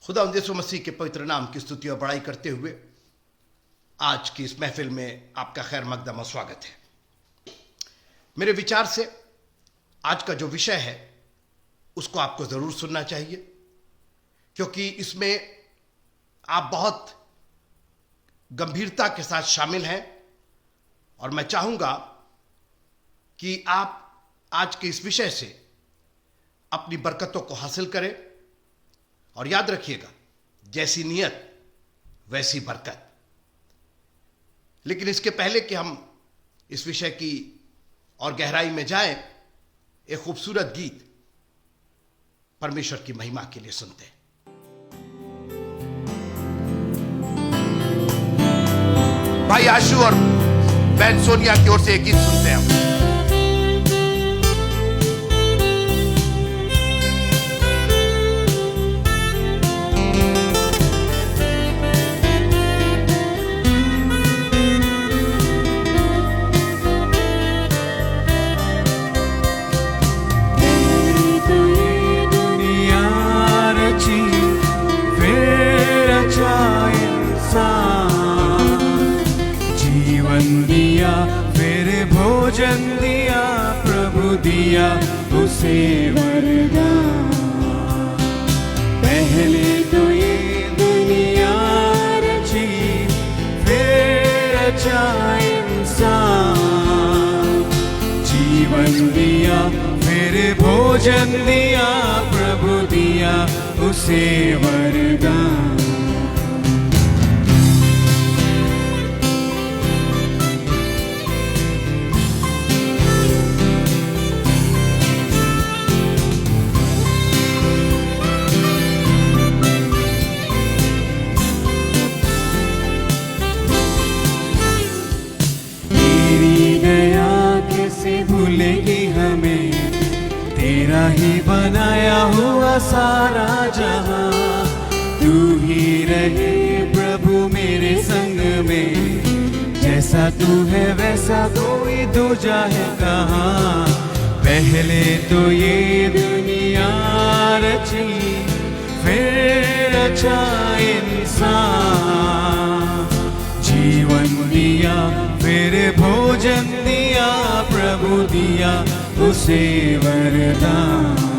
खुदा यीशु मसीह के पवित्र नाम की स्तुति और बड़ाई करते हुए आज की इस महफिल में आपका खैर मकदम और स्वागत है। मेरे विचार से आज का जो विषय है उसको आपको ज़रूर सुनना चाहिए, क्योंकि इसमें आप बहुत गंभीरता के साथ शामिल हैं और मैं चाहूँगा कि आप आज के इस विषय से अपनी बरकतों को हासिल करें। और याद रखिएगा, जैसी नीयत वैसी बरकत। लेकिन इसके पहले कि हम इस विषय की और गहराई में जाएं, एक खूबसूरत गीत परमेश्वर की महिमा के लिए सुनते हैं। भाई आशु और बहन सोनिया की ओर से एक गीत सुनते हैं हम। भोजन दिया प्रभु दिया उसे वरदान। पहले तो ये दुनिया रची फिर रचा इंसान। जीवन दिया फिर भोजन दिया प्रभु दिया उसे वरदान। भूलेगी हमें तेरा ही बनाया हुआ सारा जहां। तू ही रहे प्रभु मेरे संग में, जैसा तू है वैसा कोई दूजा है कहाँ। पहले तो ये दुनिया रची फिर रचा इंसान। जीवन दिया फिर भोजन दिया प्रभु दिया उसे वरदान।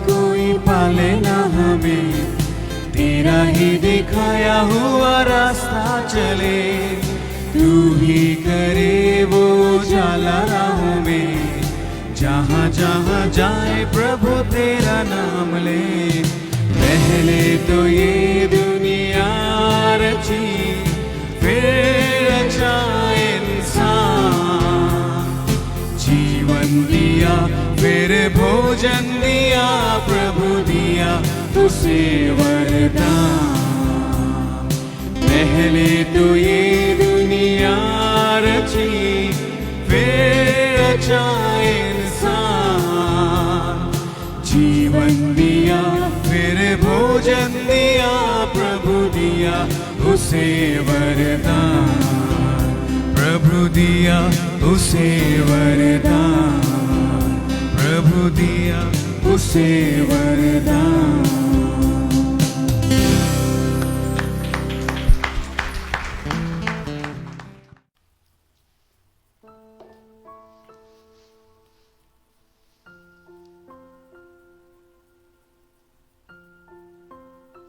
कोई पाले ना हमें, तेरा ही दिखाया हुआ रास्ता चले। तू ही करे वो जाला राहों में, जहाँ जहाँ जाए प्रभु तेरा नाम ले। पहले तो ये दुनिया रची फिर रचा इंसान। जीवन दिया फिर भोजन दिया प्रभु दिया उसे वरदान। पहले तो ये दुनिया रची फिर रचा इंसान। जीवन दिया फिर भोजन दिया प्रभु दिया उसे वरदान। प्रभु दिया उसे वरदान, प्रभु दिया उसे वरदान।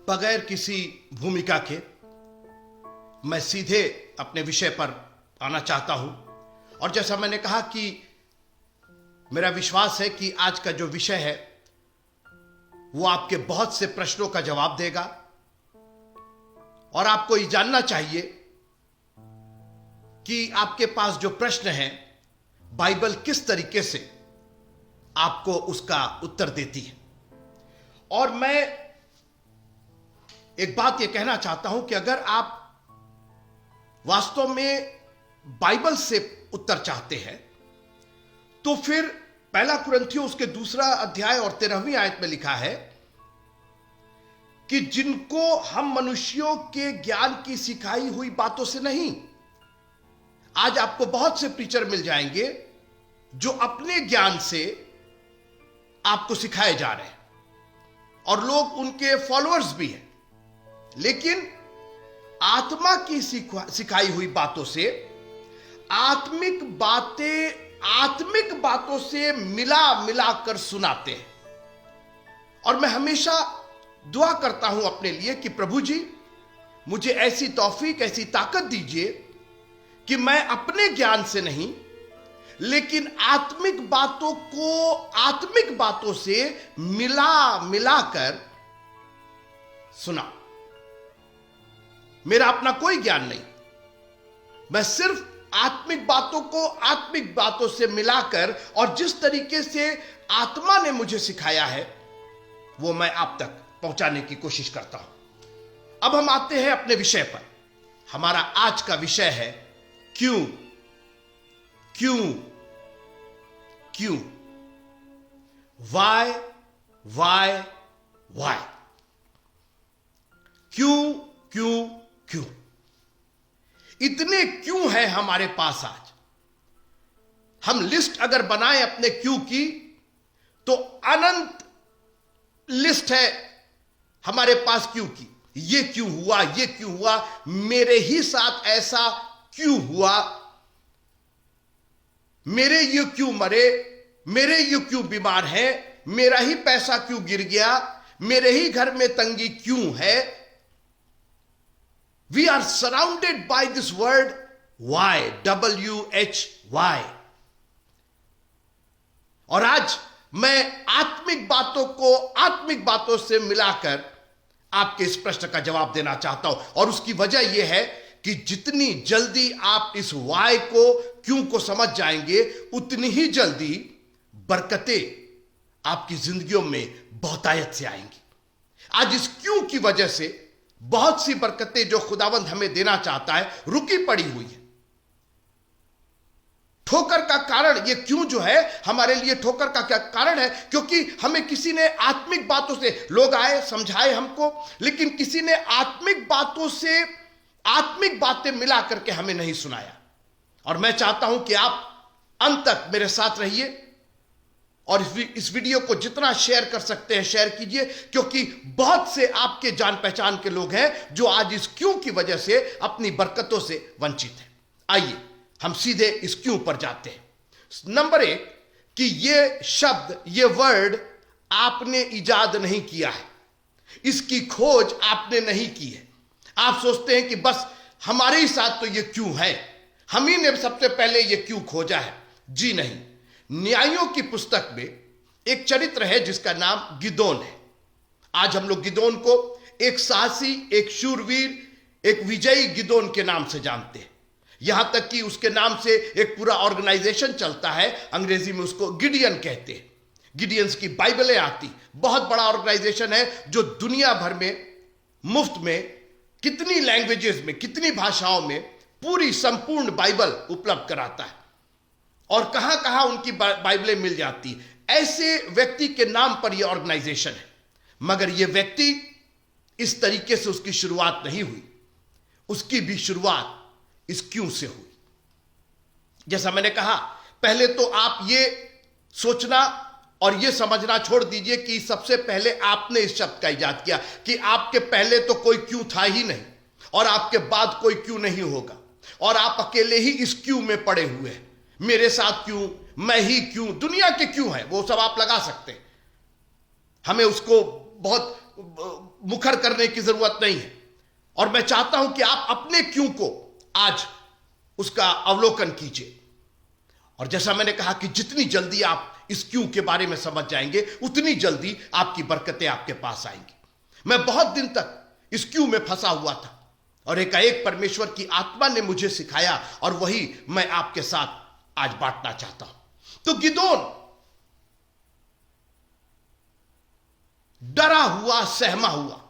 बगैर किसी भूमिका के मैं सीधे अपने विषय पर आना चाहता हूं। और जैसा मैंने कहा कि मेरा विश्वास है कि आज का जो विषय है वो आपके बहुत से प्रश्नों का जवाब देगा। और आपको ये जानना चाहिए कि आपके पास जो प्रश्न है बाइबल किस तरीके से आपको उसका उत्तर देती है। और मैं एक बात यह कहना चाहता हूं कि अगर आप वास्तव में बाइबल से उत्तर चाहते हैं तो फिर पहला कुरिन्थियों उसके 2 अध्याय और 13वीं आयत में लिखा है कि जिनको हम मनुष्यों के ज्ञान की सिखाई हुई बातों से नहीं। आज आपको बहुत से प्रीचर मिल जाएंगे जो अपने ज्ञान से आपको सिखाए जा रहे हैं और लोग उनके फॉलोअर्स भी हैं, लेकिन आत्मा की सिखाई हुई बातों से, आत्मिक बातों से मिला कर सुनाते हैं। और मैं हमेशा दुआ करता हूं अपने लिए कि प्रभु जी मुझे ऐसी तौफीक, ऐसी ताकत दीजिए कि मैं अपने ज्ञान से नहीं लेकिन आत्मिक बातों से मिलाकर सुना। मेरा अपना कोई ज्ञान नहीं, मैं सिर्फ आत्मिक बातों को आत्मिक बातों से मिलाकर और जिस तरीके से आत्मा ने मुझे सिखाया है वो मैं आप तक पहुंचाने की कोशिश करता हूं। अब हम आते हैं अपने विषय पर। हमारा आज का विषय है क्यों। वाई। क्यों इतने क्यों है हमारे पास। आज हम लिस्ट अगर बनाएं अपने क्यों की तो अनंत लिस्ट है हमारे पास क्यों की। ये क्यों हुआ, मेरे ही साथ ऐसा क्यों हुआ, मेरे ये क्यों मरे, मेरे ये क्यों बीमार है, मेरा ही पैसा क्यों गिर गया, मेरे ही घर में तंगी क्यों है। We are surrounded by this word why, WHY। और आज मैं आत्मिक बातों को आत्मिक बातों से मिलाकर आपके इस प्रश्न का जवाब देना चाहता हूं। और उसकी वजह यह है कि जितनी जल्दी आप इस वाई को, क्यों को समझ जाएंगे, उतनी ही जल्दी बरकतें आपकी जिंदगियों में बहुतायत से आएंगी। आज इस क्यों की वजह से बहुत सी बरकतें जो खुदावंद हमें देना चाहता है रुकी पड़ी हुई है। ठोकर का कारण ये क्यों जो है हमारे लिए ठोकर का क्या कारण है, क्योंकि हमें किसी ने आत्मिक बातों से, लोग आए समझाए हमको, लेकिन किसी ने आत्मिक बातों से आत्मिक बातें मिला करके हमें नहीं सुनाया। और मैं चाहता हूं कि आप अंत तक मेरे साथ रहिए और इस वीडियो को जितना शेयर कर सकते हैं शेयर कीजिए, क्योंकि बहुत से आपके जान पहचान के लोग हैं जो आज इस क्यों की वजह से अपनी बरकतों से वंचित हैं। आइए हम सीधे इस क्यों पर जाते हैं। नंबर 1 कि ये शब्द, ये वर्ड आपने इजाद नहीं किया है, इसकी खोज आपने नहीं की है। आप सोचते हैं कि बस हमारे ही साथ तो ये क्यों है, हम ही ने सबसे पहले ये क्यों खोजा है। जी नहीं। न्यायों की पुस्तक में एक चरित्र है जिसका नाम गिदोन है। आज हम लोग गिदोन को एक साहसी, एक शूरवीर, एक विजयी गिदोन के नाम से जानते हैं। यहां तक कि उसके नाम से एक पूरा ऑर्गेनाइजेशन चलता है, अंग्रेजी में उसको गिडियन कहते हैं। गिडियंस की बाइबलें आती, बहुत बड़ा ऑर्गेनाइजेशन है जो दुनिया भर में मुफ्त में कितनी लैंग्वेजेस में, कितनी भाषाओं में पूरी संपूर्ण बाइबल उपलब्ध कराता है और कहां कहां उनकी बाइबलें मिल जाती। ऐसे व्यक्ति के नाम पर यह ऑर्गेनाइजेशन है, मगर यह व्यक्ति इस तरीके से उसकी शुरुआत नहीं हुई। उसकी भी शुरुआत इस क्यों से हुई। जैसा मैंने कहा, पहले तो आप ये सोचना और ये समझना छोड़ दीजिए कि सबसे पहले आपने इस शब्द का इजाद किया, कि आपके पहले तो कोई क्यों था ही नहीं और आपके बाद कोई क्यों नहीं होगा, और आप अकेले ही इस क्यों में पड़े हुए हैं। मेरे साथ क्यों, मैं ही क्यों, दुनिया के क्यों है, वो सब आप लगा सकते हैं। हमें उसको बहुत मुखर करने की जरूरत नहीं है। और मैं चाहता हूं कि आप अपने क्यों को आज उसका अवलोकन कीजिए। और जैसा मैंने कहा कि जितनी जल्दी आप इस क्यों के बारे में समझ जाएंगे, उतनी जल्दी आपकी बरकतें आपके पास आएंगी। मैं बहुत दिन तक इस क्यों में फंसा हुआ था और एकाएक परमेश्वर की आत्मा ने मुझे सिखाया और वही मैं आपके साथ आज बांटना चाहता हूं। तो गिदोन डरा हुआ, सहमा हुआ।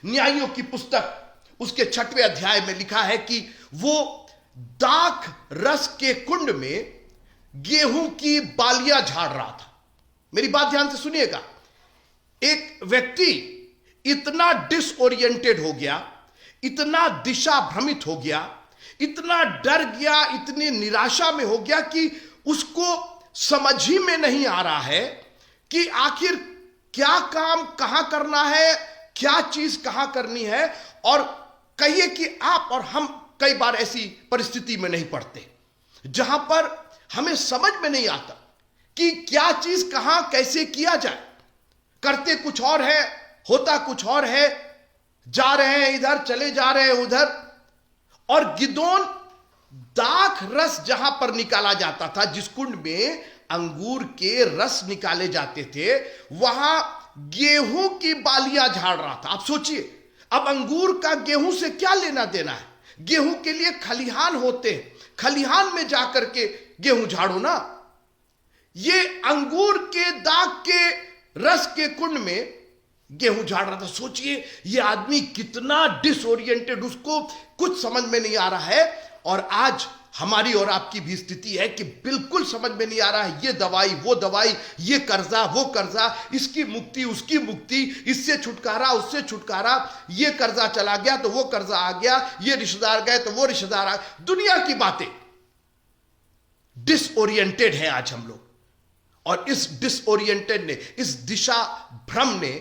न्यायियों की पुस्तक उसके 6वें अध्याय में लिखा है कि वो दाख रस के कुंड में गेहूं की बालियां झाड़ रहा था। मेरी बात ध्यान से सुनिएगा। एक व्यक्ति इतना डिसओरिएंटेड हो गया, इतना दिशा भ्रमित हो गया, इतना डर गया, इतनी निराशा में हो गया कि उसको समझ ही में नहीं आ रहा है कि आखिर क्या काम कहां करना है, क्या चीज कहां करनी है। और कहिए कि आप और हम कई बार ऐसी परिस्थिति में नहीं पड़ते जहां पर हमें समझ में नहीं आता कि क्या चीज कहां कैसे किया जाए। करते कुछ और है, होता कुछ और है, जा रहे हैं इधर, चले जा रहे हैं उधर। और गिदोन दाख रस जहां पर निकाला जाता था, जिस कुंड में अंगूर के रस निकाले जाते थे, वहां गेहूं की बालियां झाड़ रहा था। आप सोचिए, अब अंगूर का गेहूं से क्या लेना देना है? गेहूं के लिए खलिहान होते हैं, खलिहान में जाकर के गेहूं झाड़ो ना। ये अंगूर के दाग के रस के कुंड में गेहूं झाड़ रहा था। सोचिए ये आदमी कितना डिसओरिएंटेड, उसको कुछ समझ में नहीं आ रहा है। और आज हमारी और आपकी भी स्थिति है कि बिल्कुल समझ में नहीं आ रहा है। ये दवाई, वो दवाई, ये कर्जा, वो कर्जा, इसकी मुक्ति, उसकी मुक्ति, इससे छुटकारा, उससे छुटकारा, ये कर्जा चला गया तो वो कर्जा आ गया, ये रिश्तेदार गए तो वो रिश्तेदार आ गए। दुनिया की बातें। डिसओरिएंटेड है आज हम लोग। और इस डिसओरिएंटेड ने, इस दिशा भ्रम ने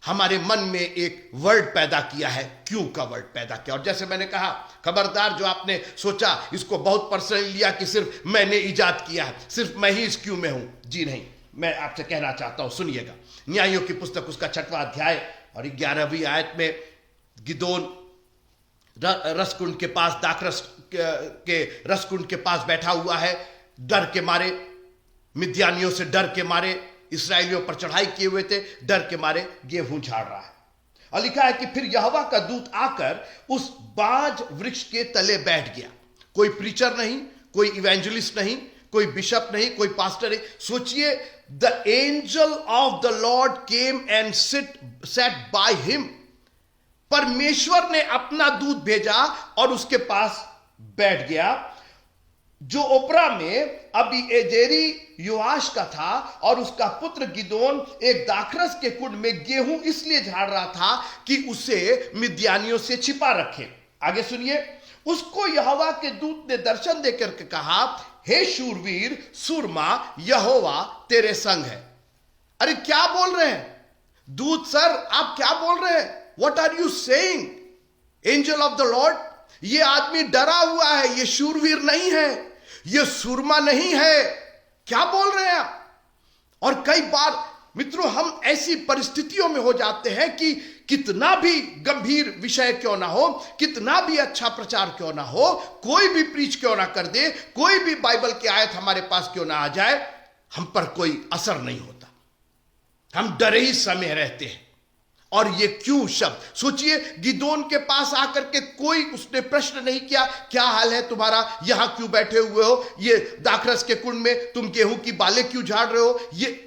हमारे मन में एक वर्ड पैदा किया है, क्यों का वर्ड पैदा किया। और जैसे मैंने कहा, खबरदार जो आपने सोचा इसको बहुत पर्सनली लिया कि सिर्फ मैंने इजाद किया है, सिर्फ मैं ही इस क्यों में हूं। जी नहीं, मैं आपसे कहना चाहता हूं, सुनिएगा। न्यायियों की पुस्तक उसका 6वां अध्याय और 11वीं आयत में गिदोन रसकुंड के पास, दाखरस के रसकुंड के पास बैठा हुआ है। डर के मारे, मिद्यानियों से डर के मारे, इस्राएलियों पर चढ़ाई किए हुए थे, डर के मारे गेहूं झाड़ रहा है। और लिखा है कि फिर यहोवा का दूत आकर उस बाज वृक्ष के तले बैठ गया। कोई प्रीचर नहीं, कोई इवेंजलिस्ट नहीं, कोई बिशप नहीं, कोई पास्टर नहीं। सोचिए, the angel of the Lord came and set by him. परमेश्वर ने अपना दूत भेजा और उसके पास बैठ गया, जो ओपरा में अभी एजेरी योआश का था। और उसका पुत्र गिदोन एक दाखरस के कुंड में गेहूं इसलिए झाड़ रहा था कि उसे मिद्यानियों से छिपा रखे। आगे सुनिए, उसको यहोवा के दूत ने दर्शन देकर के कहा, हे शूरवीर सूरमा, यहोवा तेरे संग है। अरे क्या बोल रहे हैं दूत सर, आप क्या बोल रहे हैं? What are you saying angel of the lord? ये आदमी डरा हुआ है, ये शूरवीर नहीं है, ये सूरमा नहीं है, क्या बोल रहे हैं आप? और कई बार मित्रों हम ऐसी परिस्थितियों में हो जाते हैं कि कितना भी गंभीर विषय क्यों ना हो, कितना भी अच्छा प्रचार क्यों ना हो, कोई भी प्रीच क्यों ना कर दे, कोई भी बाइबल की आयत हमारे पास क्यों ना आ जाए, हम पर कोई असर नहीं होता। हम डरे ही समय रहते हैं। और ये क्यों शब्द, सोचिए, गिदोन के पास आकर के कोई उसने प्रश्न नहीं किया, क्या हाल है तुम्हारा, यहां क्यों बैठे हुए हो, ये दाखरस के कुंड में तुम गेहूं की बालें क्यों झाड़ रहे हो, ये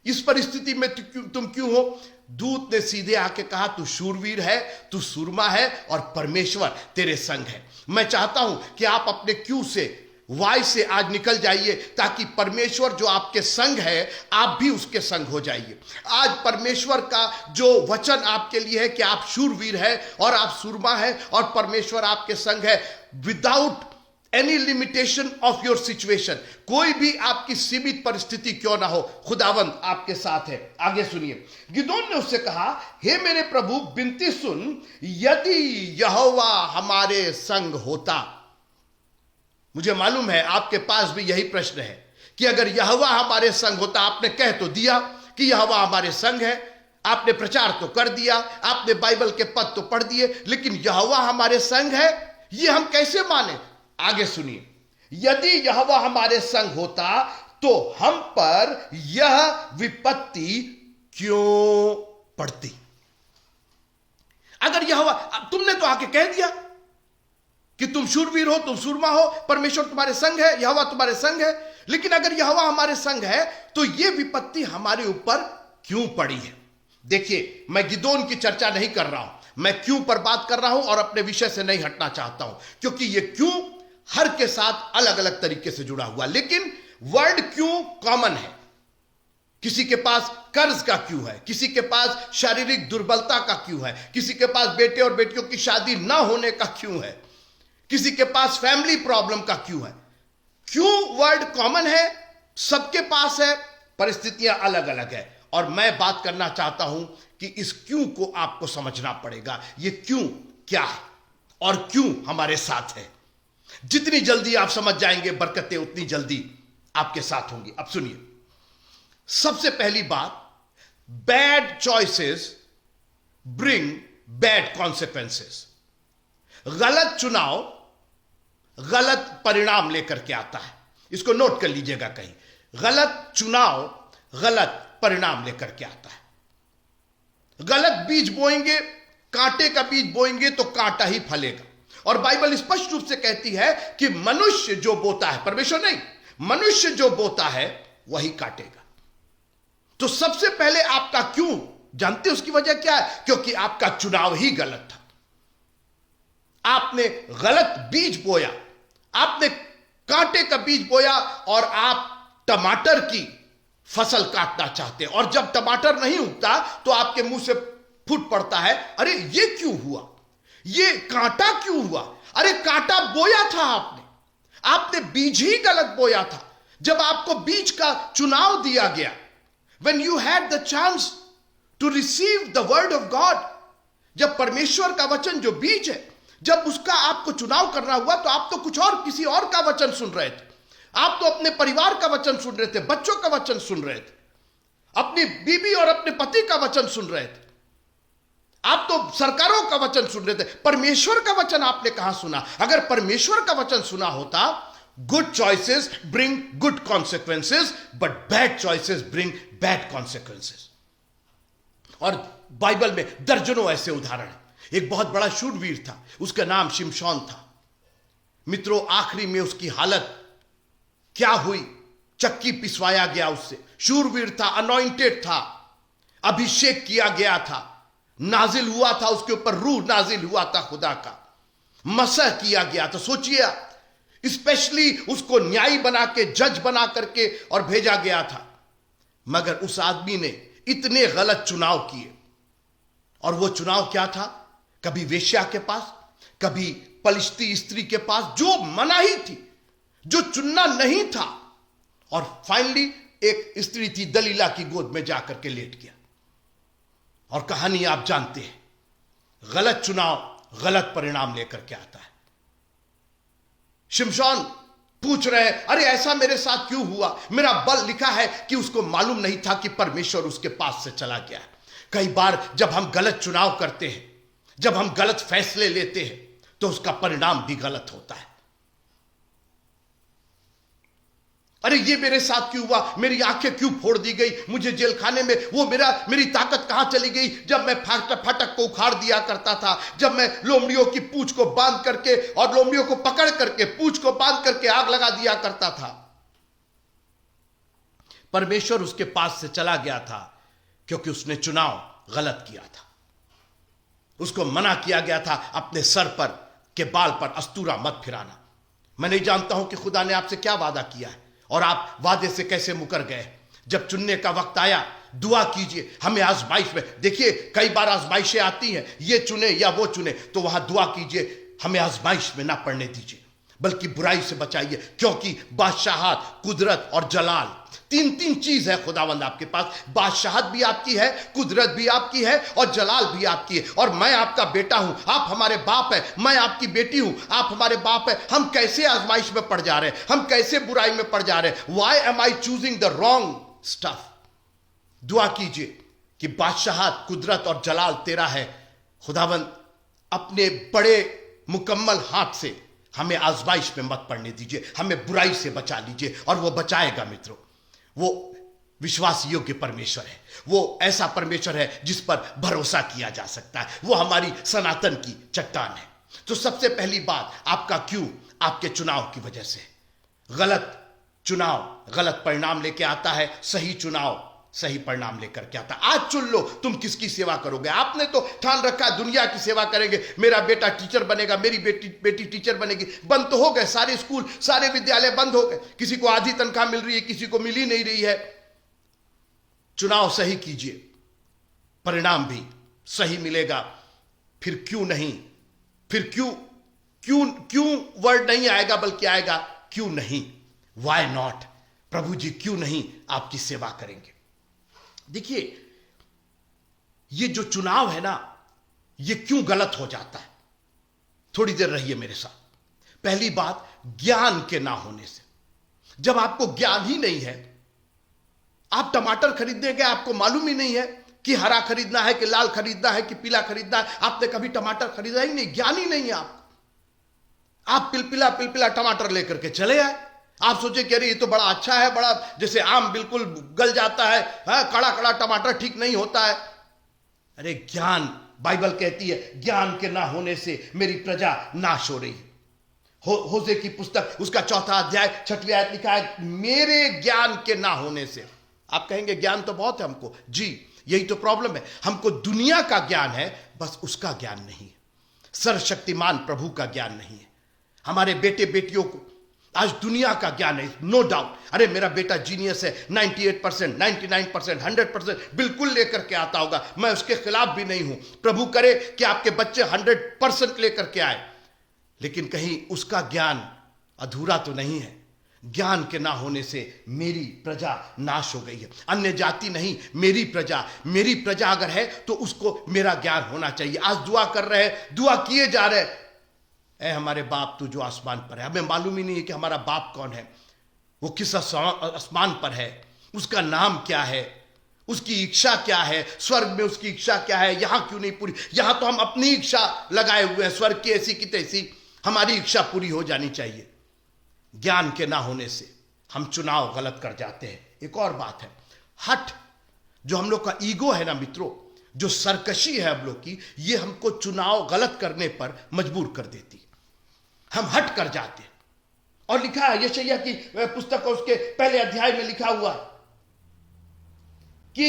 इस परिस्थिति में तुम क्यों हो? दूत ने सीधे आके कहा, तू शूरवीर है, तू सूरमा है और परमेश्वर तेरे संग है। मैं चाहता हूं कि आप अपने क्यों से, वाई से आज निकल जाइए, ताकि परमेश्वर जो आपके संग है, आप भी उसके संग हो जाइए। आज परमेश्वर का जो वचन आपके लिए है कि आप शूरवीर है और आप सूरमा है और परमेश्वर आपके संग है, without any limitation of your situation. कोई भी आपकी सीमित परिस्थिति क्यों ना हो, खुदावंद आपके साथ है। आगे सुनिए, गिदोन ने उससे कहा, हे मेरे प्रभु, विनती सुन, यदि यहोवा हमारे संग होता। मुझे मालूम है आपके पास भी यही प्रश्न है कि अगर यहोवा हमारे संग होता। आपने कह तो दिया कि यहोवा हमारे संग है, आपने प्रचार तो कर दिया, आपने बाइबल के पद तो पढ़ दिए, लेकिन यहोवा हमारे संग है, ये हम कैसे माने? आगे सुनिए, यदि यहोवा हमारे संग होता तो हम पर यह विपत्ति क्यों पड़ती? अगर यहोवा, तुमने तो आके कह दिया कि तुम शूरवीर हो, तुम सूरमा हो, परमेश्वर तुम्हारे संग है, यहोवा तुम्हारे संग है, लेकिन अगर यहोवा हमारे संग है तो यह विपत्ति हमारे ऊपर क्यों पड़ी है? देखिए, मैं गिदोन की चर्चा नहीं कर रहा हूं, मैं क्यों पर बात कर रहा हूं और अपने विषय से नहीं हटना चाहता हूं, क्योंकि यह क्यों हर के साथ अलग अलग तरीके से जुड़ा हुआ, लेकिन वर्ड क्यों कॉमन है। किसी के पास कर्ज का क्यों है, किसी के पास शारीरिक दुर्बलता का क्यों है, किसी के पास बेटे और बेटियों की शादी ना होने का क्यों है, किसी के पास फैमिली प्रॉब्लम का क्यों है। क्यों वर्ड कॉमन है, सबके पास है, परिस्थितियां अलग अलग है। और मैं बात करना चाहता हूं कि इस क्यों को आपको समझना पड़ेगा। यह क्यों क्या है और क्यों हमारे साथ है। जितनी जल्दी आप समझ जाएंगे, बरकतें उतनी जल्दी आपके साथ होंगी। अब सुनिए, सबसे पहली बात, bad choices bring bad consequences. गलत चुनाव गलत परिणाम लेकर के आता है। इसको नोट कर लीजिएगा कहीं, गलत चुनाव गलत परिणाम लेकर के आता है। गलत बीज बोएंगे, कांटे का बीज बोएंगे तो कांटा ही फलेगा। और बाइबल स्पष्ट रूप से कहती है कि मनुष्य जो बोता है, परमेश्वर नहीं, मनुष्य जो बोता है वही काटेगा। तो सबसे पहले आपका क्यों जानते, उसकी वजह क्या है? क्योंकि आपका चुनाव ही गलत था। आपने गलत बीज बोया, आपने कांटे का बीज बोया और आप टमाटर की फसल काटना चाहते हैं। और जब टमाटर नहीं उगता तो आपके मुंह से फूट पड़ता है, अरे ये क्यों हुआ, ये कांटा क्यों हुआ। अरे कांटा बोया था आपने, आपने बीज ही गलत बोया था। जब आपको बीज का चुनाव दिया गया, when you had the chance to receive the word of God, जब परमेश्वर का वचन जो बीज है, जब उसका आपको चुनाव करना हुआ तो आप तो कुछ और, किसी और का वचन सुन रहे थे। आप तो अपने परिवार का वचन सुन रहे थे, बच्चों का वचन सुन रहे थे, अपनी बीवी और अपने पति का वचन सुन रहे थे, आप तो सरकारों का वचन सुन रहे थे। परमेश्वर का वचन आपने कहां सुना? अगर परमेश्वर का वचन सुना होता, good choices bring good consequences but bad choices bring bad consequences. और बाइबल में दर्जनों ऐसे उदाहरण हैं। एक बहुत बड़ा शूरवीर था, उसका नाम शिमशोन था। मित्रों, आखिरी में उसकी हालत क्या हुई? चक्की पिसवाया गया उससे। शूरवीर था, अनॉइंटेड था, अभिषेक किया गया था, नाजिल हुआ था उसके ऊपर, रूह नाजिल हुआ था खुदा का, मसह किया गया था। सोचिए, स्पेशली उसको न्यायी बना के, जज बना करके और भेजा गया था। मगर उस आदमी ने इतने गलत चुनाव किए। और वो चुनाव क्या था? कभी वेश्या के पास, कभी पलिश्ती स्त्री के पास, जो मनाही थी, जो चुनना नहीं था। और फाइनली एक स्त्री थी, दलीला की गोद में जाकर के लेट गया। और कहानी आप जानते हैं, गलत चुनाव गलत परिणाम लेकर के आता है। शिमशोन पूछ रहे हैं, अरे ऐसा मेरे साथ क्यों हुआ? मेरा बल लिखा है कि उसको मालूम नहीं था कि परमेश्वर उसके पास से चला गया है। कई बार जब हम गलत चुनाव करते हैं, जब हम गलत फैसले लेते हैं, तो उसका परिणाम भी गलत होता है। अरे ये मेरे साथ क्यों हुआ? मेरी आंखें क्यों फोड़ दी गई? मुझे जेल खाने में वो मेरी ताकत कहां चली गई? जब मैं फाटक को उखाड़ दिया करता था, जब मैं लोमड़ियों की पूंछ को बांध करके और लोमड़ियों को पकड़ करके पूंछ को बांध करके आग लगा दिया करता था। परमेश्वर उसके पास से चला गया था क्योंकि उसने चुनाव गलत किया था। उसको मना किया गया था अपने सर पर के बाल पर अस्तूरा मत फिराना। मैं नहीं जानता हूं कि खुदा ने आपसे क्या वादा किया है और आप वादे से कैसे मुकर गए। जब चुनने का वक्त आया, दुआ कीजिए। हमें आजमाइश में, देखिए कई बार आजमाइशें आती हैं, ये चुने या वो चुने, तो वहां दुआ कीजिए, हमें आजमाइश में ना पड़ने दीजिए, बल्कि बुराई से बचाइए। क्योंकि बादशाहत, कुदरत और जलाल, तीन चीज है खुदावंद आपके पास। बादशाहत भी आपकी है, कुदरत भी आपकी है और जलाल भी आपकी है। और मैं आपका बेटा हूं, आप हमारे बाप है, मैं आपकी बेटी हूं, आप हमारे बाप है। हम कैसे आजमाइश में पड़ जा रहे हैं, हम कैसे बुराई में पड़ जा रहे हैं? Why am I choosing the wrong stuff? दुआ कीजिए कि बादशाहत, कुदरत और जलाल तेरा है। खुदावंद अपने बड़े मुकम्मल हाथ से हमें आजमाइश में मत पड़ने दीजिए, हमें बुराई से बचा लीजिए। और वो बचाएगा मित्रों। वो विश्वास योग्य परमेश्वर है, वो ऐसा परमेश्वर है जिस पर भरोसा किया जा सकता है। वो हमारी सनातन की चट्टान है। तो सबसे पहली बात, आपका क्यों आपके चुनाव की वजह से। गलत चुनाव गलत परिणाम लेके आता है, सही चुनाव सही परिणाम लेकर के आता। आज चुन लो तुम किसकी सेवा करोगे। आपने तो ठान रखा दुनिया की सेवा करेंगे, मेरा बेटा टीचर बनेगा, मेरी बेटी टीचर बनेगी। बंद तो हो गए सारे स्कूल, सारे विद्यालय बंद हो गए। किसी को आधी तनख्वाह मिल रही है, किसी को मिल ही नहीं रही है। चुनाव सही कीजिए, परिणाम भी सही मिलेगा। फिर क्यों नहीं, फिर क्यों वर्ड नहीं आएगा, बल्कि आएगा क्यों नहीं, वाई नॉट। प्रभु जी क्यों नहीं आपकी सेवा करेंगे। देखिए ये जो चुनाव है ना, ये क्यों गलत हो जाता है। थोड़ी देर रहिए मेरे साथ। पहली बात, ज्ञान के ना होने से। जब आपको ज्ञान ही नहीं है, आप टमाटर खरीदने गए, आपको मालूम ही नहीं है कि हरा खरीदना है कि लाल खरीदना है कि पीला खरीदना है। आपने कभी टमाटर खरीदा ही नहीं, ज्ञान ही नहीं है आप पिलपिला टमाटर लेकर के चले आए। आप सोचे कि अरे ये तो बड़ा अच्छा है, बड़ा जैसे आम बिल्कुल गल जाता है, कड़ा टमाटर ठीक नहीं होता है। अरे ज्ञान, बाइबल कहती है ज्ञान के ना होने से मेरी प्रजा नाश हो रही है। होशे की पुस्तक उसका 4 अध्याय 6वीं आयत लिखा है, मेरे ज्ञान के ना होने से। आप कहेंगे ज्ञान तो बहुत है हमको। जी यही तो प्रॉब्लम है, हमको दुनिया का ज्ञान है, बस उसका ज्ञान नहीं है। सर्वशक्तिमान प्रभु का ज्ञान नहीं है। हमारे बेटे बेटियों को आज दुनिया का ज्ञान है, नो डाउट। अरे मेरा बेटा जीनियस है, 98%, 99%, 100% बिल्कुल लेकर के आता होगा, मैं उसके खिलाफ भी नहीं हूं। प्रभु करे कि आपके बच्चे 100% लेकर के आए, लेकिन कहीं उसका ज्ञान अधूरा तो नहीं है। ज्ञान के ना होने से मेरी प्रजा नाश हो गई है। अन्य जाति नहीं, मेरी प्रजा अगर है तो उसको मेरा ज्ञान होना चाहिए। आज दुआ कर रहे हैं, दुआ किए जा रहे, ऐ हमारे बाप तू जो आसमान पर है। हमें मालूम ही नहीं है कि हमारा बाप कौन है, वो किस आसमान पर है, उसका नाम क्या है, उसकी इच्छा क्या है, स्वर्ग में उसकी इच्छा क्या है, यहां क्यों नहीं पूरी। यहां तो हम अपनी इच्छा लगाए हुए हैं, स्वर्ग की ऐसी की तैसी, हमारी इच्छा पूरी हो जानी चाहिए। ज्ञान के ना होने से हम चुनाव गलत कर जाते हैं। एक और बात है, हठ, जो हम लोग का ईगो है ना मित्रों, जो सरकशी है हम लोग की, ये हमको चुनाव गलत करने पर मजबूर कर देती। हम हट कर जाते हैं। और लिखा है यशायाह की पुस्तक का उसके पहले अध्याय में लिखा हुआ कि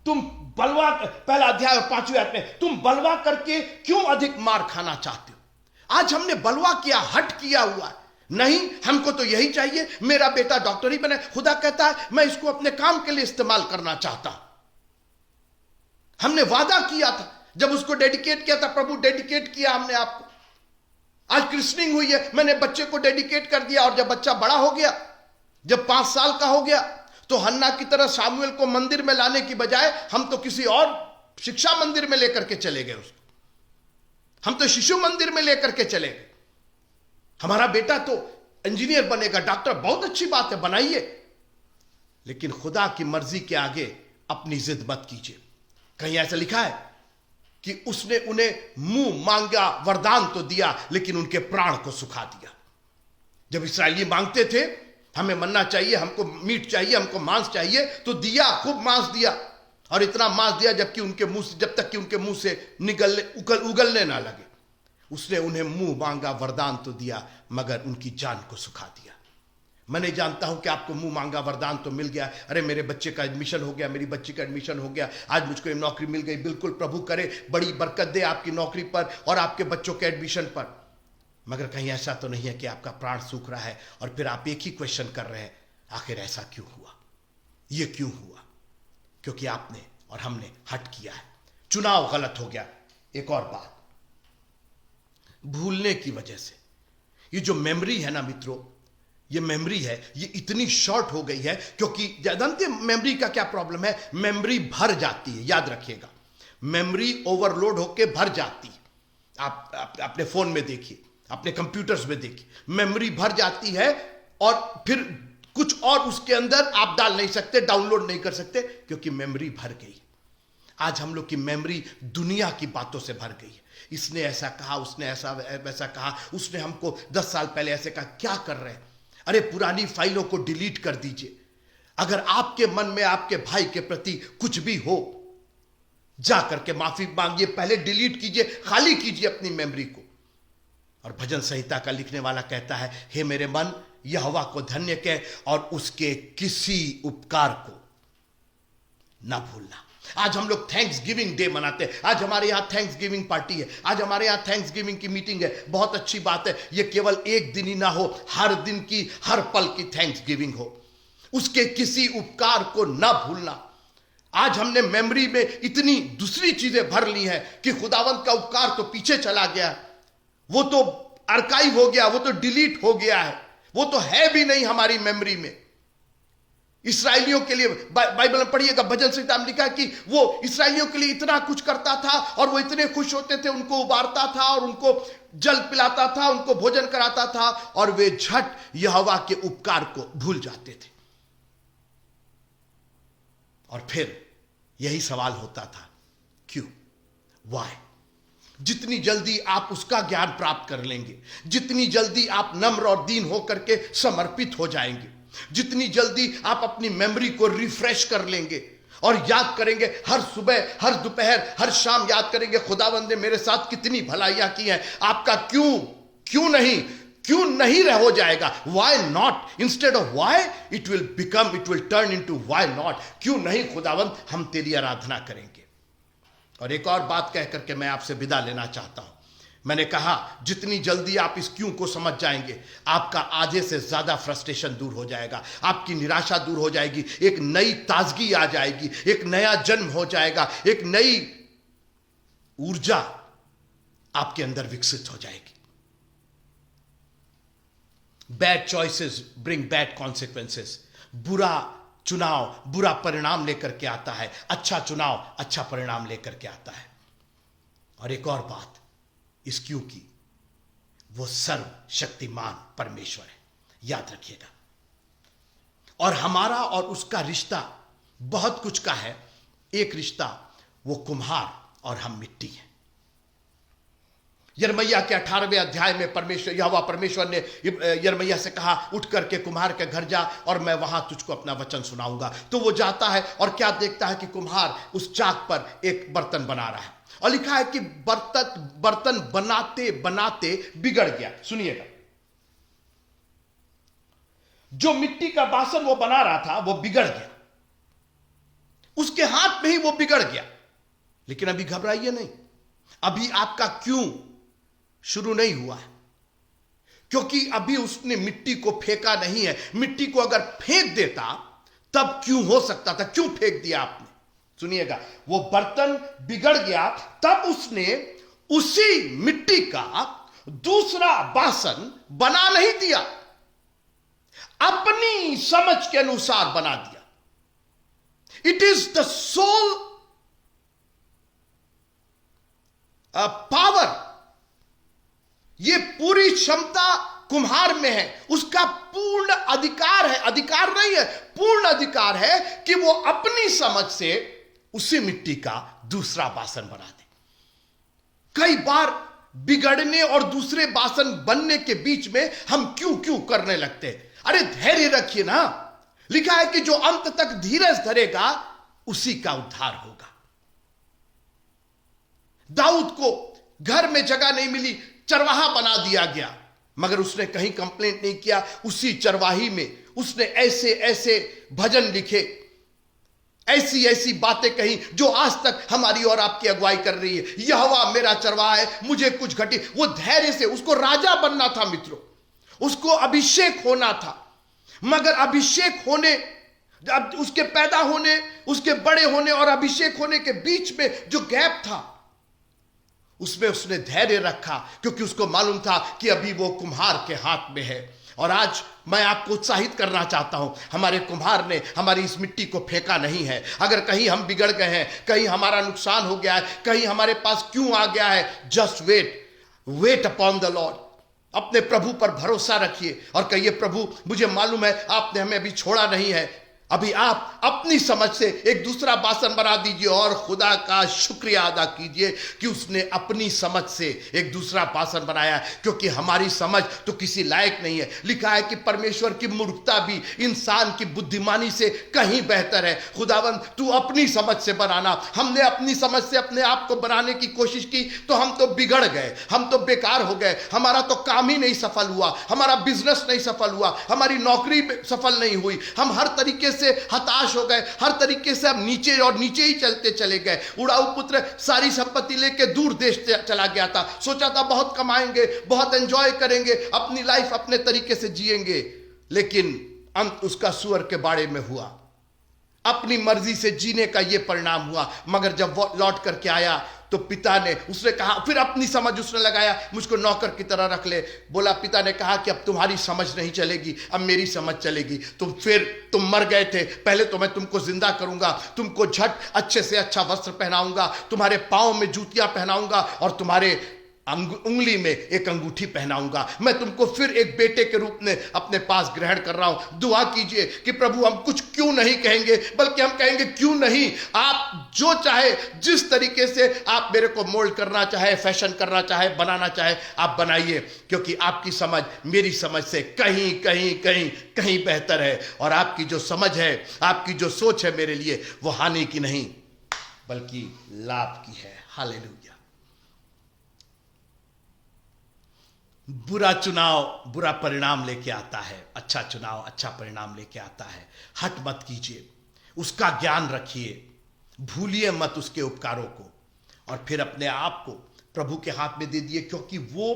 तुम बलवा, पहला अध्याय और 5वीं आयत में, तुम बलवा करके क्यों अधिक मार खाना चाहते हो। आज हमने बलवा किया, हट किया हुआ है। नहीं, हमको तो यही चाहिए, मेरा बेटा डॉक्टर ही बने। खुदा कहता है मैं इसको अपने काम के लिए इस्तेमाल करना चाहता हूं। हमने वादा किया था, जब उसको डेडिकेट किया था, प्रभु डेडिकेट किया हमने आपको। आज क्रिस्टनिंग हुई है, मैंने बच्चे को डेडिकेट कर दिया। और जब बच्चा बड़ा हो गया, जब 5 साल का हो गया, तो हन्ना की तरह सामुएल को मंदिर में लाने की बजाय हम तो किसी और शिक्षा मंदिर में लेकर के चले गए उसको। हम तो शिशु मंदिर में लेकर के चले गए। हमारा बेटा तो इंजीनियर बनेगा, डॉक्टर, बहुत अच्छी बात है, बनाइए, लेकिन खुदा की मर्जी के आगे अपनी जिद मत कीजिए। कहीं ऐसा लिखा है कि उसने उन्हें मुंह मांगा वरदान तो दिया, लेकिन उनके प्राण को सुखा दिया। जब इस्राएली मांगते थे हमें मन्ना चाहिए, हमको मीट चाहिए, हमको मांस चाहिए, तो दिया, खूब मांस दिया, और इतना मांस दिया जबकि उनके मुंह से, जब तक कि उनके मुंह से उगलने ना लगे। उसने उन्हें मुंह मांगा वरदान तो दिया, मगर उनकी जान को सुखा दिया। मैं नहीं जानता हूं कि आपको मुंह मांगा वरदान तो मिल गया, अरे मेरे बच्चे का एडमिशन हो गया, मेरी बच्ची का एडमिशन हो गया, आज मुझको एक नौकरी मिल गई। बिल्कुल, प्रभु करे बड़ी बरकत दे आपकी नौकरी पर और आपके बच्चों के एडमिशन पर। मगर कहीं ऐसा तो नहीं है कि आपका प्राण सूख रहा है और फिर आप एक ही क्वेश्चन कर रहे हैं, आखिर ऐसा क्यों हुआ, ये क्यों हुआ? क्योंकि आपने और हमने हट किया है, चुनाव गलत हो गया। एक और बात, भूलने की वजह से ये जो मेमोरी है ना मित्रों, ये मेमोरी है, ये इतनी शॉर्ट हो गई है। क्योंकि जानते मेमोरी का क्या प्रॉब्लम है? मेमोरी भर जाती है, याद रखिएगा, मेमोरी ओवरलोड होकर भर जाती है। आप अपने फोन में देखिए, अपने कंप्यूटर्स में देखिए, मेमोरी भर जाती है और फिर कुछ और उसके अंदर आप डाल नहीं सकते, डाउनलोड नहीं कर सकते, क्योंकि मेमोरी भर गई। आज हम लोग की मेमोरी दुनिया की बातों से भर गई है। इसने ऐसा कहा, उसने ऐसा वैसा कहा, उसने हमको 10 साल पहले ऐसे कहा। क्या कर रहे हैं? अरे पुरानी फाइलों को डिलीट कर दीजिए। अगर आपके मन में आपके भाई के प्रति कुछ भी हो, जा करके माफी मांगिए, पहले डिलीट कीजिए, खाली कीजिए अपनी मेमोरी को। और भजन संहिता का लिखने वाला कहता है, हे मेरे मन, यहोवा को धन्य कह और उसके किसी उपकार को ना भूलना। आज हम लोग थैंक्स गिविंग डे मनाते हैं, आज हमारे यहाँ थैंक्स गिविंग पार्टी है, आज हमारे यहाँ थैंक्स गिविंग की मीटिंग है। बहुत अच्छी बात है, ये केवल एक दिन ही ना हो, हर दिन की, हर पल की थैंक्स गिविंग हो, उसके किसी उपकार को ना भूलना। आज हमने मेमोरी में इतनी दूसरी चीजें भर ली हैं कि खुदावंत का उपकार तो पीछे चला गया, वो तो आर्काइव हो गया, वो तो डिलीट हो गया है, वो तो है भी नहीं हमारी मेमोरी में। इसराइलियों के लिए बाइबल में पढ़िएगा, भजन संहिता में लिखा है कि वो इसराइलियों के लिए इतना कुछ करता था और वो इतने खुश होते थे, उनको उबारता था और उनको जल पिलाता था, उनको भोजन कराता था, और वे झट यहोवा के उपकार को भूल जाते थे। और फिर यही सवाल होता था, क्यों, वाई? जितनी जल्दी आप उसका ज्ञान प्राप्त कर लेंगे, जितनी जल्दी आप नम्र और दीन होकर के समर्पित हो जाएंगे, जितनी जल्दी आप अपनी मेमोरी को रिफ्रेश कर लेंगे और याद करेंगे, हर सुबह, हर दोपहर, हर शाम याद करेंगे, खुदावंद ने मेरे साथ कितनी भलाइयां की हैं, आपका क्यों नहीं रह हो जाएगा। Why not, instead of why it will turn into why not. क्यों नहीं खुदावंद, हम तेरी आराधना करेंगे। और एक और बात कह करके मैं आपसे विदा लेना चाहता हूं। मैंने कहा, जितनी जल्दी आप इस क्यों को समझ जाएंगे, आपका आधे से ज्यादा फ्रस्ट्रेशन दूर हो जाएगा, आपकी निराशा दूर हो जाएगी, एक नई ताजगी आ जाएगी, एक नया जन्म हो जाएगा, एक नई ऊर्जा आपके अंदर विकसित हो जाएगी। Bad choices bring bad consequences. बुरा चुनाव बुरा परिणाम लेकर के आता है, अच्छा चुनाव अच्छा परिणाम लेकर के आता है। और एक और बात इस क्यों की, वो सर्वशक्तिमान परमेश्वर है, याद रखिएगा। और हमारा और उसका रिश्ता बहुत कुछ का है। एक रिश्ता, वो कुम्हार और हम मिट्टी हैं। यिर्मयाह के 18वें अध्याय में यहोवा परमेश्वर ने यिर्मयाह से कहा, उठ करके कुम्हार के घर जा और मैं वहां तुझको अपना वचन सुनाऊंगा। तो वो जाता है और क्या देखता है कि कुम्हार उस चाक पर एक बर्तन बना रहा है, और लिखा है कि बर्तन बनाते बनाते बिगड़ गया। सुनिएगा, जो मिट्टी का बासन वो बना रहा था वो बिगड़ गया, उसके हाथ में ही वो बिगड़ गया। लेकिन अभी घबराइए नहीं, अभी आपका क्यों शुरू नहीं हुआ है, क्योंकि अभी उसने मिट्टी को फेंका नहीं है। मिट्टी को अगर फेंक देता तब क्यों हो सकता था। क्यों फेंक दिया आपने? सुनिएगा, वो बर्तन बिगड़ गया, तब उसने उसी मिट्टी का दूसरा बासन बना नहीं दिया, अपनी समझ के अनुसार बना दिया। It is the soul power, ये पूरी क्षमता कुम्हार में है, उसका पूर्ण अधिकार है, अधिकार नहीं है, पूर्ण अधिकार है कि वो अपनी समझ से उसी मिट्टी का दूसरा बासन बना दे। कई बार बिगड़ने और दूसरे बासन बनने के बीच में हम क्यों करने लगते हैं। अरे धैर्य रखिए ना, लिखा है कि जो अंत तक धीरज धरेगा उसी का उद्धार होगा। दाऊद को घर में जगह नहीं मिली, चरवाहा बना दिया गया, मगर उसने कहीं कंप्लेंट नहीं किया। उसी चरवाही में उसने ऐसे ऐसे भजन लिखे, ऐसी ऐसी बातें कही जो आज तक हमारी और आपकी अगुवाई कर रही है। यहोवा मेरा चरवाहा है, मुझे कुछ घटी। वो धैर्य से, उसको राजा बनना था मित्रों, उसको अभिषेक होना था, मगर अभिषेक होने, उसके पैदा होने, उसके बड़े होने और अभिषेक होने के बीच में जो गैप था, उसमें उसने धैर्य रखा, क्योंकि उसको मालूम था कि अभी वो कुम्हार के हाथ में है। और आज मैं आपको उत्साहित करना चाहता हूं, हमारे कुम्हार ने हमारी इस मिट्टी को फेंका नहीं है। अगर कहीं हम बिगड़ गए हैं, कहीं हमारा नुकसान हो गया है, कहीं हमारे पास क्यों आ गया है, just weight upon the Lord. अपने प्रभु पर भरोसा रखिए और कहिए, प्रभु मुझे मालूम है आपने हमें अभी छोड़ा नहीं है, अभी आप अपनी समझ से एक दूसरा बासन बना दीजिए और खुदा का शुक्रिया अदा कीजिए कि उसने अपनी समझ से एक दूसरा बासन बनाया, क्योंकि हमारी समझ तो किसी लायक नहीं है। लिखा है कि परमेश्वर की मूर्खता भी इंसान की बुद्धिमानी से कहीं बेहतर है। खुदावंद तू अपनी समझ से बनाना। हमने अपनी समझ से अपने आप को बनाने की कोशिश की तो हम तो बिगड़ गए, हम तो बेकार हो गए, हमारा तो काम ही नहीं सफल हुआ, हमारा बिजनेस नहीं सफल हुआ, हमारी नौकरी सफल नहीं हुई, हम हर तरीके से हताश हो गए, हर तरीके से अब नीचे और नीचे ही चलते चले गए। उड़ाऊ पुत्र सारी संपत्ति लेके दूर देश चला गया था, सोचा था बहुत कमाएंगे, बहुत एंजॉय करेंगे, अपनी लाइफ अपने तरीके से जिएंगे, लेकिन अंत उसका सुअर के बाड़े में हुआ। अपनी मर्जी से जीने का यह परिणाम हुआ। मगर जब वो लौट करके आया तो पिता ने, उसने कहा, फिर अपनी समझ उसने लगाया, मुझको नौकर की तरह रख ले। बोला, पिता ने कहा कि अब तुम्हारी समझ नहीं चलेगी, अब मेरी समझ चलेगी। तुम मर गए थे, पहले तो मैं तुमको जिंदा करूंगा, तुमको झट अच्छे से अच्छा वस्त्र पहनाऊंगा, तुम्हारे पांव में जूतियां पहनाऊंगा और तुम्हारे उंगली में एक अंगूठी पहनाऊंगा। मैं तुमको फिर एक बेटे के रूप में अपने पास ग्रहण कर रहा हूं। दुआ कीजिए कि प्रभु हम कुछ क्यों नहीं कहेंगे, बल्कि हम कहेंगे क्यों नहीं, आप जो चाहे, जिस तरीके से आप मेरे को मोल्ड करना चाहे, फैशन करना चाहे, बनाना चाहे, आप बनाइए, क्योंकि आपकी समझ मेरी समझ से कहीं कहीं कहीं कहीं बेहतर है। और आपकी जो समझ है, आपकी जो सोच है मेरे लिए, वो हानि की नहीं बल्कि लाभ की है। हालेलुया। बुरा चुनाव बुरा परिणाम लेके आता है, अच्छा चुनाव अच्छा परिणाम लेके आता है। हट मत कीजिए, उसका ज्ञान रखिए, भूलिए मत उसके उपकारों को, और फिर अपने आप को प्रभु के हाथ में दे दिए, क्योंकि वो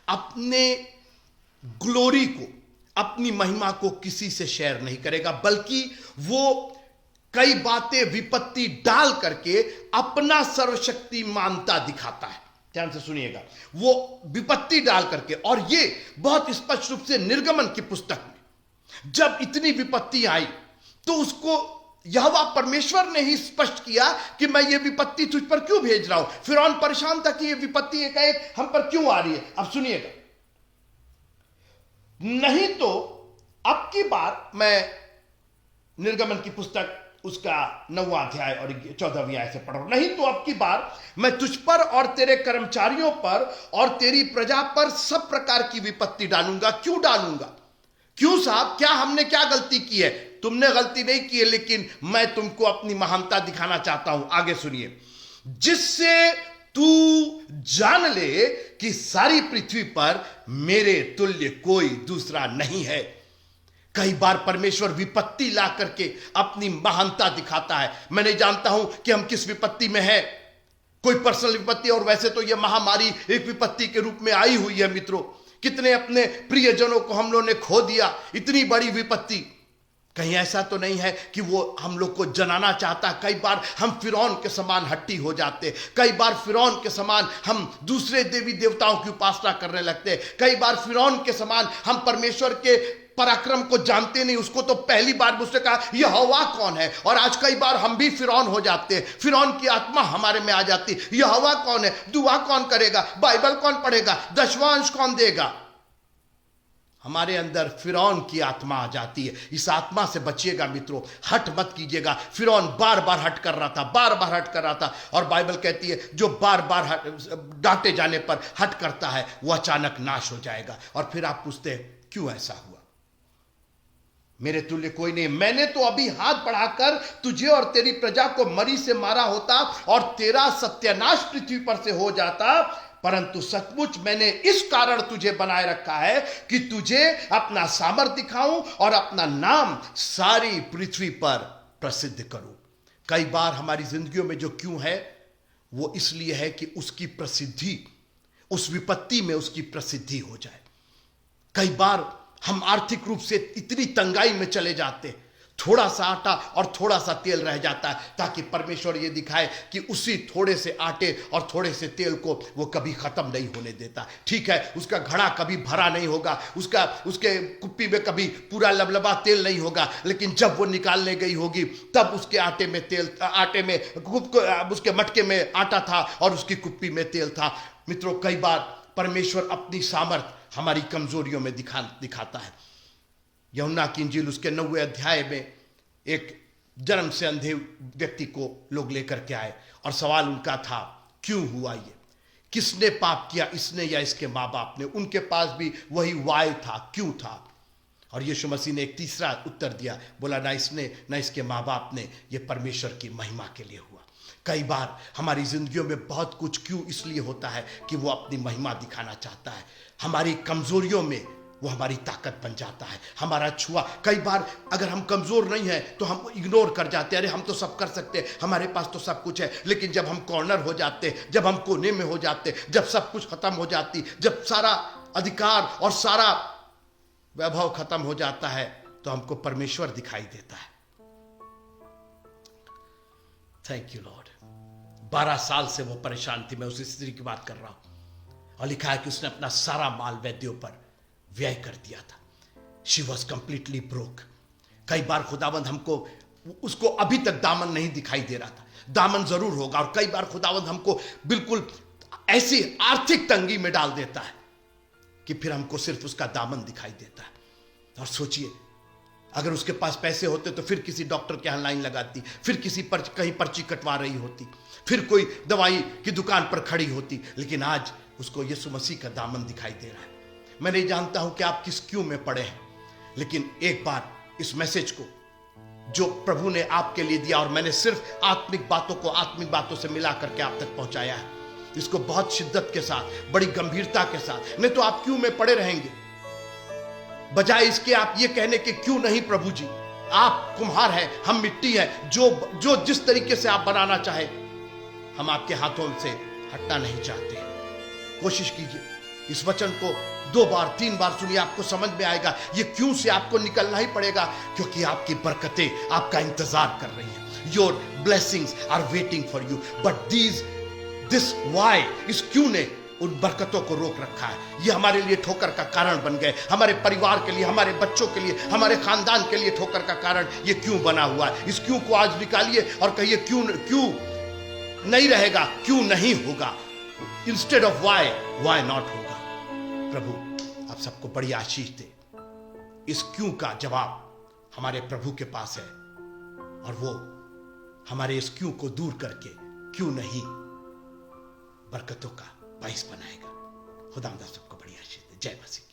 अपने ग्लोरी को, अपनी महिमा को किसी से शेयर नहीं करेगा, बल्कि वो कई बातें विपत्ति डाल करके अपना सर्वशक्तिमानता दिखाता है। ध्यान से सुनिएगा, वो विपत्ति डाल करके, और ये बहुत स्पष्ट रूप से निर्गमन की पुस्तक में जब इतनी विपत्ति आई तो उसको यहोवा परमेश्वर ने ही स्पष्ट किया कि मैं ये विपत्ति तुझ पर क्यों भेज रहा हूं। फिरौन परेशान था कि ये विपत्ति एकाएक हम पर क्यों आ रही है। अब सुनिएगा, नहीं तो अब की बार मैं निर्गमन की पुस्तक उसका 9वां अध्याय और 14वीं आयत से पढ़ रहा हूं। नहीं तो अब की बार मैं तुझ पर और तेरे कर्मचारियों पर और तेरी प्रजा पर सब प्रकार की विपत्ति डालूंगा। क्यों डालूंगा? क्यों साहब, क्या हमने क्या गलती की है? तुमने गलती नहीं की है, लेकिन मैं तुमको अपनी महानता दिखाना चाहता हूं। आगे सुनिए, जिससे तू जान ले कि सारी पृथ्वी पर मेरे तुल्य कोई दूसरा नहीं है। कई बार परमेश्वर विपत्ति ला करके अपनी महानता दिखाता है। मैं नहीं जानता हूं कि हम किस विपत्ति में हैं, कोई पर्सनल विपत्ति, और वैसे तो यह महामारी एक विपत्ति के रूप में आई हुई है। मित्रों, कितने अपने प्रियजनों को हम लोगों ने खो दिया, इतनी बड़ी विपत्ति। कहीं ऐसा तो नहीं है कि वो हम लोग को जनाना चाहता। कई बार हम फिरौन के समान हट्टी हो जाते, कई बार फिरौन के समान हम दूसरे देवी देवताओं की उपासना करने लगते, कई बार फिरौन के समान हम परमेश्वर के पराक्रम को जानते नहीं। उसको तो पहली बार मुझसे कहा यहोवा कौन है, और आज कई बार हम भी फिरौन हो जाते हैं। फिरौन की आत्मा हमारे में आ जाती, यहोवा कौन है, दुआ कौन करेगा, बाइबल कौन पढ़ेगा, दशवांश कौन देगा। हमारे अंदर फिरौन की आत्मा आ जाती है। इस आत्मा से बचिएगा मित्रों, हट मत कीजिएगा। फिरौन बार बार हट कर रहा था, बार बार हट कर रहा था, और बाइबल कहती है जो बार बार डांटे जाने पर हट करता है वो अचानक नाश हो जाएगा। और फिर आप पूछते हैं क्यों ऐसा हुआ? मेरे तुल्य कोई नहीं। मैंने तो अभी हाथ बढ़ाकर तुझे और तेरी प्रजा को मरी से मारा होता और तेरा सत्यानाश पृथ्वी पर से हो जाता, परंतु सचमुच मैंने इस कारण तुझे बनाए रखा है कि तुझे अपना सामर्थ्य दिखाऊं और अपना नाम सारी पृथ्वी पर प्रसिद्ध करूं। कई बार हमारी जिंदगियों में जो क्यों है, वो इसलिए है कि उसकी प्रसिद्धि, उस विपत्ति में उसकी प्रसिद्धि हो जाए। कई बार हम आर्थिक रूप से इतनी तंगाई में चले जाते, थोड़ा सा आटा और थोड़ा सा तेल रह जाता है, ताकि परमेश्वर ये दिखाए कि उसी थोड़े से आटे और थोड़े से तेल को वो कभी खत्म नहीं होने देता। ठीक है, उसका घड़ा कभी भरा नहीं होगा, उसके कुप्पी में कभी पूरा लबलबा तेल नहीं होगा, लेकिन जब वो निकालने गई होगी तब उसके आटे में उसके मटके में आटा था और उसकी कुप्पी में तेल था। मित्रों, कई बार परमेश्वर अपनी सामर्थ हमारी कमजोरियों में दिखाता है। यूहन्ना की इंजील उसके 9वें अध्याय में एक जन्म से अंधे व्यक्ति को लोग लेकर के आए, और सवाल उनका था क्यों हुआ ये, किसने पाप किया, इसने या इसके माँ बाप ने? उनके पास भी वही वाई था, क्यों था। और यीशु मसीह ने एक तीसरा उत्तर दिया, बोला ना इसने ना इसके माँ बाप ने, ये परमेश्वर की महिमा के लिए हुआ। कई बार हमारी जिंदगियों में बहुत कुछ क्यों इसलिए होता है कि वो अपनी महिमा दिखाना चाहता है। हमारी कमजोरियों में वो हमारी ताकत बन जाता है। हमारा छुआ, कई बार अगर हम कमजोर नहीं है तो हम इग्नोर कर जाते हैं, अरे हम तो सब कर सकते हैं, हमारे पास तो सब कुछ है। लेकिन जब हम कॉर्नर हो जाते, जब हम कोने में हो जाते, जब सब कुछ खत्म हो जाती, जब सारा अधिकार और सारा वैभव खत्म हो जाता है, तो हमको परमेश्वर दिखाई देता है। Thank you Lord. 12 साल से वो परेशान थी, मैं उस स्त्री की बात कर रहा हूं, और लिखा है कि उसने अपना सारा माल वैद्यों पर व्यय कर दिया था। She was completely broke. कई बार खुदावंद हमको, उसको अभी तक दामन नहीं दिखाई दे रहा था, दामन जरूर होगा। और कई बार खुदावंद हमको बिल्कुल ऐसी आर्थिक तंगी में डाल देता है कि फिर हमको सिर्फ उसका दामन दिखाई देता है। और सोचिए, अगर उसके पास पैसे होते तो फिर किसी डॉक्टर के यहां लाइन लगाती, फिर कहीं पर्ची कटवा रही होती, फिर कोई दवाई की दुकान पर खड़ी होती। लेकिन आज उसको यीशु मसीह का दामन दिखाई दे रहा है। मैं नहीं जानता हूं कि आप किस क्यों में पड़े हैं, लेकिन एक बार इस मैसेज को जो प्रभु ने आपके लिए दिया, और मैंने सिर्फ आत्मिक बातों को आत्मिक बातों से मिला करके आप तक पहुंचाया है, इसको बहुत शिद्दत के साथ, बड़ी गंभीरता के साथ, नहीं तो आप क्यों में पड़े रहेंगे। बजाय इसके आप ये कहने के क्यों नहीं प्रभु जी, आप कुम्हार हैं, हम मिट्टी है, जो जिस तरीके से आप बनाना चाहे, हम आपके हाथों से हटना नहीं चाहते। कोशिश कीजिए, इस वचन को 2 बार 3 बार सुनिए, आपको समझ में आएगा। ये क्यों से आपको निकलना ही पड़ेगा, क्योंकि आपकी बरकतें आपका इंतजार कर रही हैं। Your blessings are waiting for you, but this why, इस क्यों ने उन बरकतों को रोक रखा है। ये हमारे लिए ठोकर का कारण बन गए, हमारे परिवार के लिए, हमारे बच्चों के लिए, हमारे खानदान के लिए ठोकर का कारण ये क्यों बना हुआ है। इस क्यों को आज निकालिए और कहिए क्यों नहीं रहेगा, क्यों नहीं होगा, इंस्टेड ऑफ वाई नॉट होगा। प्रभु आप सबको बड़ी आशीष दे। इस क्यों का जवाब हमारे प्रभु के पास है, और वो हमारे इस क्यों को दूर करके क्यों नहीं बरकतों का बाइस बनाएगा। खुदा सबको बड़ी आशीष दे। जय मसीह।